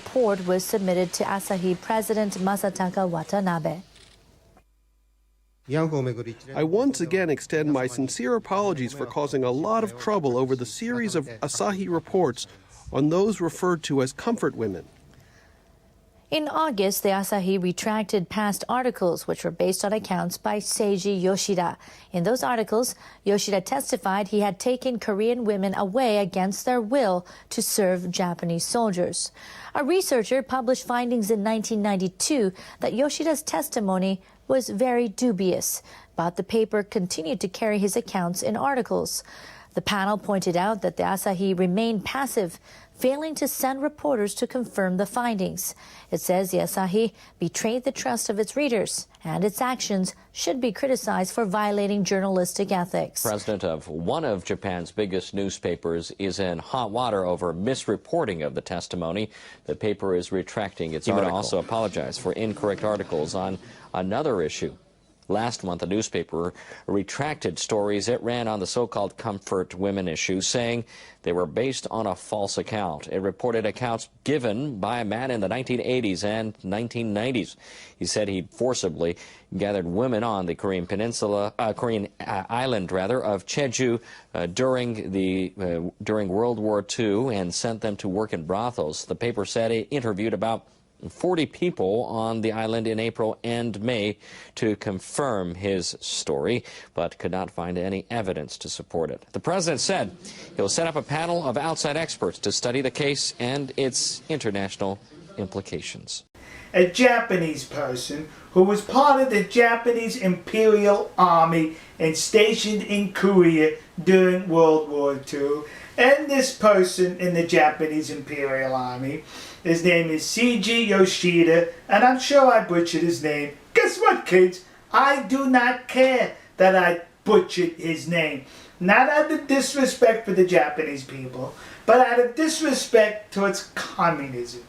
report was submitted to Asahi President Masataka Watanabe. I once again extend my sincere apologies for causing a lot of trouble over the series of Asahi reports on those referred to as comfort women. In August, the Asahi retracted past articles which were based on accounts by Seiji Yoshida. In those articles, Yoshida testified he had taken Korean women away against their will to serve Japanese soldiers. A researcher published findings in 1992 that Yoshida's testimony was very dubious, but the paper continued to carry his accounts in articles. The panel pointed out that the Asahi remained passive, failing to send reporters to confirm the findings. It says the Asahi betrayed the trust of its readers, and its actions should be criticized for violating journalistic ethics. President of one of Japan's biggest newspapers is in hot water over misreporting of the testimony. The paper is retracting its article. Also apologized for incorrect articles on another issue. Last month, the newspaper retracted stories it ran on the so-called comfort women issue, saying they were based on a false account. It reported accounts given by a man in the 1980s and 1990s. He said he forcibly gathered women on the Korean island of Jeju during World War II and sent them to work in brothels. The paper said it interviewed about 40 people on the island in April and May to confirm his story, but could not find any evidence to support it. The president said he'll set up a panel of outside experts to study the case and its international implications. A Japanese person who was part of the Japanese Imperial Army and stationed in Korea during World War II. And this person in the Japanese Imperial Army, his name is Seiji Yoshida, and I'm sure I butchered his name. Guess what, kids? I do not care that I butchered his name. Not out of disrespect for the Japanese people, but out of disrespect towards communism.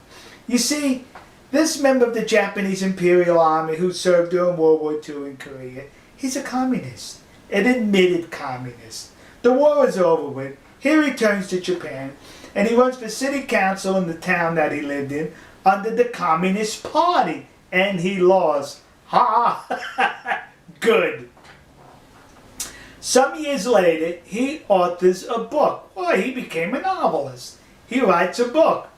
You see, this member of the Japanese Imperial Army who served during World War II in Korea, he's a communist, an admitted communist. The war is over with. He returns to Japan, and he runs for city council in the town that he lived in under the Communist Party, and he lost. Ha! Good. Some years later, he authors a book. Well, he became a novelist. He writes a book,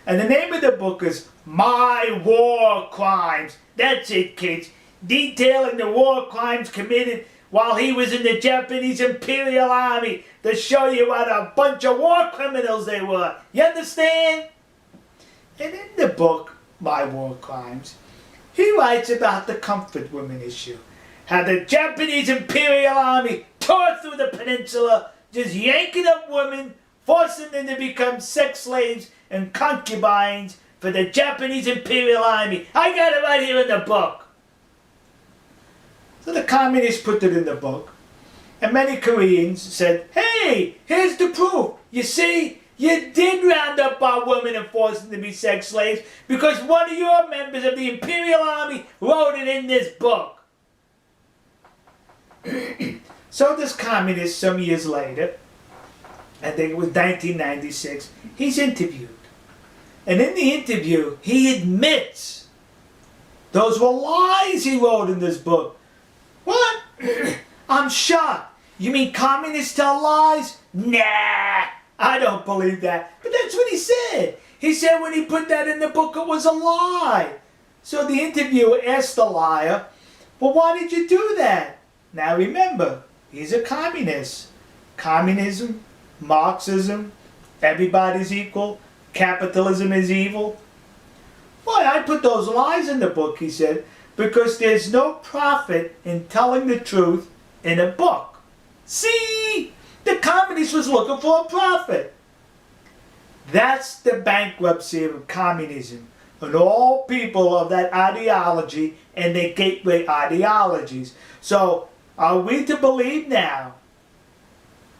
and the name of the book is My War Crimes. That's it, kids. Detailing the war crimes committed while he was in the Japanese Imperial Army to show you what a bunch of war criminals they were. You understand? And in the book, My War Crimes, he writes about the comfort women issue. How the Japanese Imperial Army tore through the peninsula, just yanking up women, forcing them to become sex slaves and concubines for the Japanese Imperial Army. I got it right here in the book. So the communists put it in the book, and many Koreans said, hey, here's the proof. You see, you did round up our women and force them to be sex slaves because one of your members of the Imperial Army wrote it in this book. So this communist, some years later, I think it was 1996, he's interviewed. And in the interview, he admits those were lies he wrote in this book. What? I'm shocked. You mean communists tell lies? Nah, I don't believe that. But that's what he said. He said when he put that in the book, it was a lie. So the interviewer asked the liar, well, why did you do that? Now remember, he's a communist. Communism, Marxism, everybody's equal, capitalism is evil. Why, I put those lies in the book, he said, because there's no profit in telling the truth in a book. See, the communist was looking for a profit. That's the bankruptcy of communism and all people of that ideology and their gateway ideologies. So, are we to believe now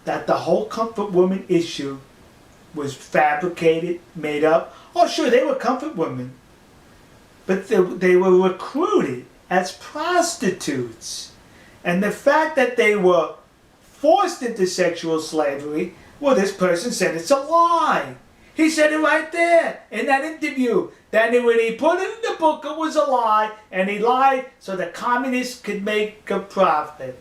that the whole comfort woman issue was fabricated, made up? Oh, sure, they were comfort women. But they were recruited as prostitutes. And the fact that they were forced into sexual slavery, well, this person said it's a lie. He said it right there in that interview. That when he put it in the book, it was a lie, and he lied so the communists could make a profit.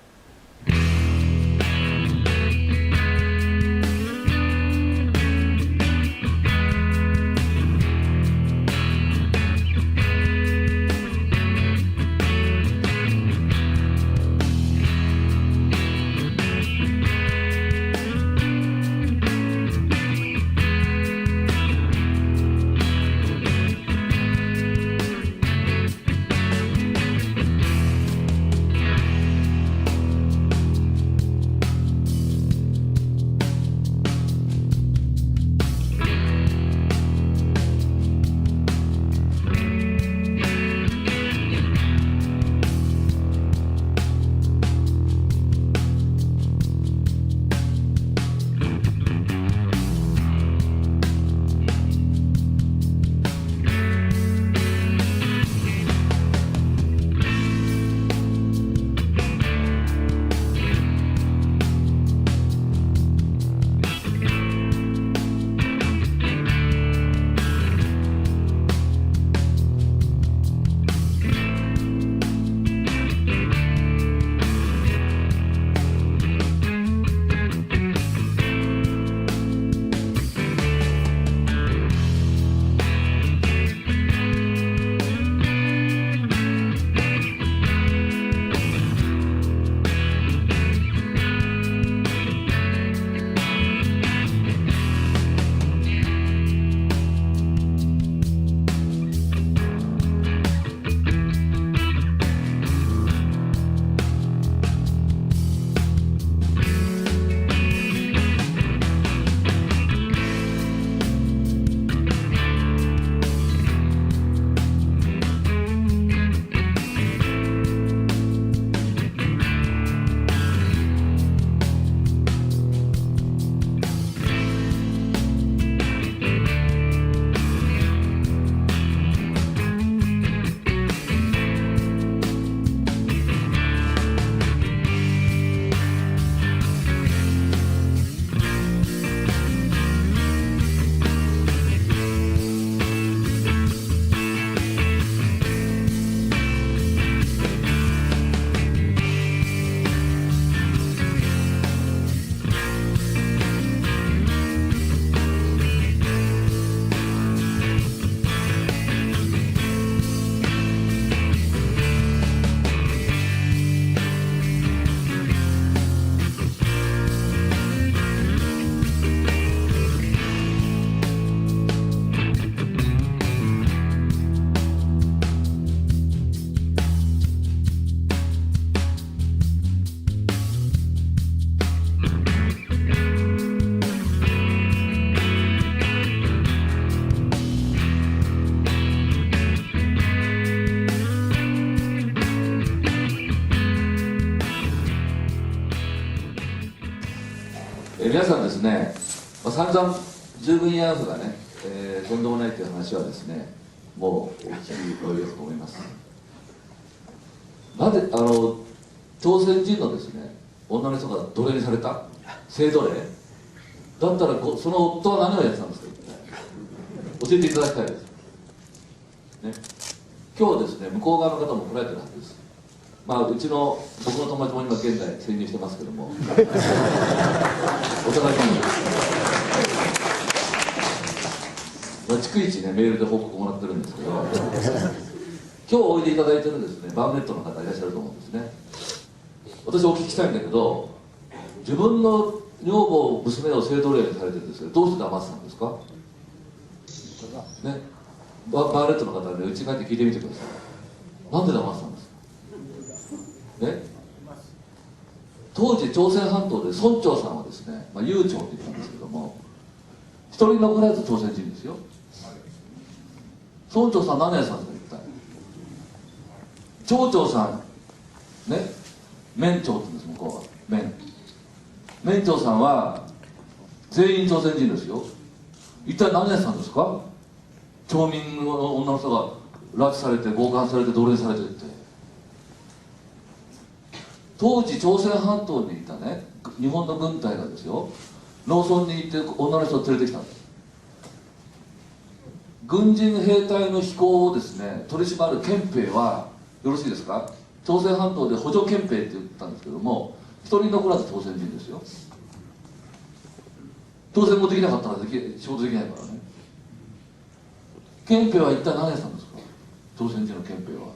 皆さんですね、散々十分に合わせがね、とんでもないという話はですね、もうお聞き及びだと思います。なんで朝鮮人のですね、女の人が奴隷にされた性奴隷だったらその夫は何をやってたんですか、教えていただきたいです、ね、今日ですね、向こう側の方も来られてるはずです。うちの僕の友達も今現在潜入してますけどもお互いに逐一ねメールで報告もらってるんですけど今日おいでいただいてるですねバーネットの方いらっしゃると思うんですね。私お聞きしたいんだけど、自分の女房娘を性奴隷にされてるんですけど、どうして騙ってたんですかね。バーネットの方でうち帰って聞いてみてください。なんで騙ってたんですかね、当時朝鮮半島で村長さんはですね、酋長って言ったんですけども、一人残らず朝鮮人ですよ。村長さん何やさんですか、一体町長さんね、免長って言うんです、向こうは免長さんは全員朝鮮人ですよ。一体何やさんですか。町民の女の人が拉致されて強姦されて奴隷されてって、当時朝鮮半島にいたね日本の軍隊がですよ、農村に行って女の人を連れてきたんです。軍人兵隊の飛行をですね取り締まる憲兵はよろしいですか、朝鮮半島で補助憲兵って言ったんですけども、一人残らず朝鮮人ですよ。当選もできなかったら仕事できないからね。憲兵は一体何やったんですか、朝鮮人の憲兵は。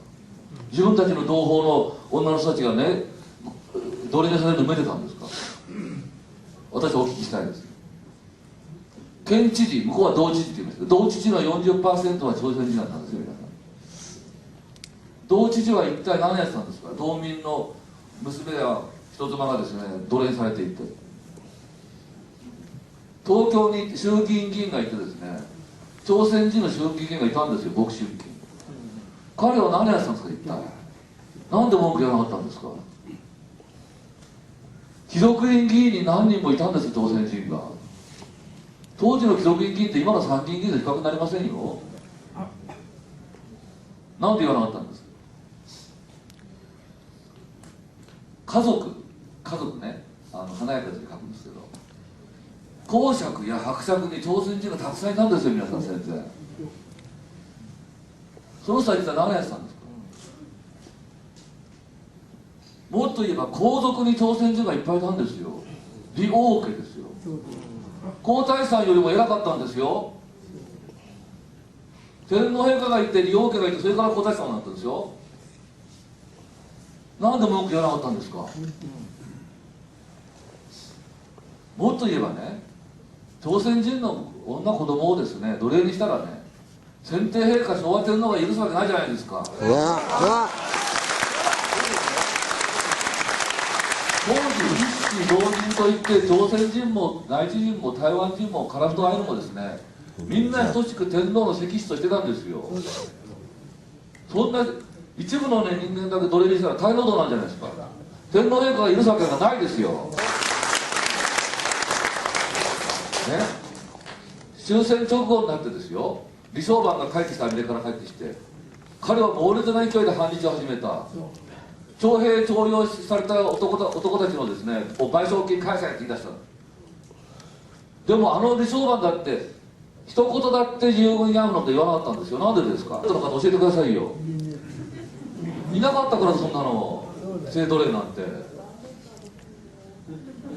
自分たちの同胞の女の人たちがね奴隷にされるのをめでたんですか。私はお聞きしたいです。県知事、向こうは道知事って言いますけど、道知事の 40% は朝鮮人だったんですよ、皆さん。道知事は一体何やってたんですか。道民の娘や人妻がですね奴隷にされていって、東京に衆議院議員がいてですね、朝鮮人の衆議院議員がいたんですよ、牧師議員。彼は何やってたんですか、一体。なんで文句言わなかったんですか。貴族院議員に何人もいたんですよ、朝鮮人が。当時の貴族院議員って今の参議院議員と比較になりませんよ。なんで言わなかったんですか。家族ね、華やかに書くんですけど、公爵や伯爵に朝鮮人がたくさんいたんですよ、皆さん、先生。その人は一体何やってたんですか。もっと言えば皇族に朝鮮人がいっぱいいたんですよ。李王家ですよ。皇太子さんよりも偉かったんですよ。天皇陛下がいて李王家がいて、それから皇太子さんになったんですよ。なんで文句言わなかったんですか。もっと言えばね、朝鮮人の女子供をですね奴隷にしたらね、先帝陛下昭和天皇が許すわけないじゃないですか。当時一子同人といって、朝鮮人も内地人も台湾人も樺太アイヌもですね、みんな等しく天皇の石室としてたんですよ。そんな一部の、ね、人間だけ奴隷にしたら大労働なんじゃないですか。天皇陛下が許すわけがないですよ。ね、終戦直後になってですよ、李承晩が帰ってきた、アメリカから帰ってきて、彼は猛烈な勢いで反日を始めた。徴兵徴用された男たちのですね賠償金返せって言い出した。でも李承晩だって一言だって自由軍やむのって言わなかったんですよ。なんでですか。どの方教えてくださいよ。いなかったから、そんなの性奴隷なんて。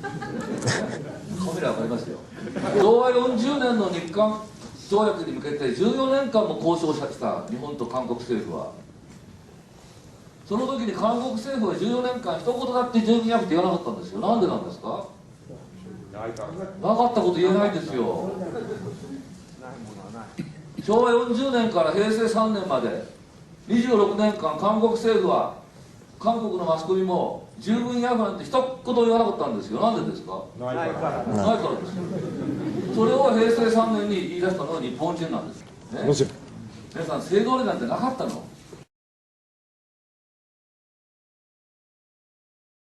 カメラ分かりますよ。昭和40年の日韓条約に向けて14年間も交渉した日本と韓国政府は。その時に韓国政府は14年間一言だって自由軍やむって言わなかったんですよ。なんでなんですか。分かったこと言えないですよ。昭和40年から平成3年まで26年間、韓国政府は韓国のマスコミも自由軍やむなんて一言言わなかったんですよ。なんでですか。ないからですよ。それを平成3年に言い出したのは日本人なんです、ね、皆さん性奴隷なんてなかったの。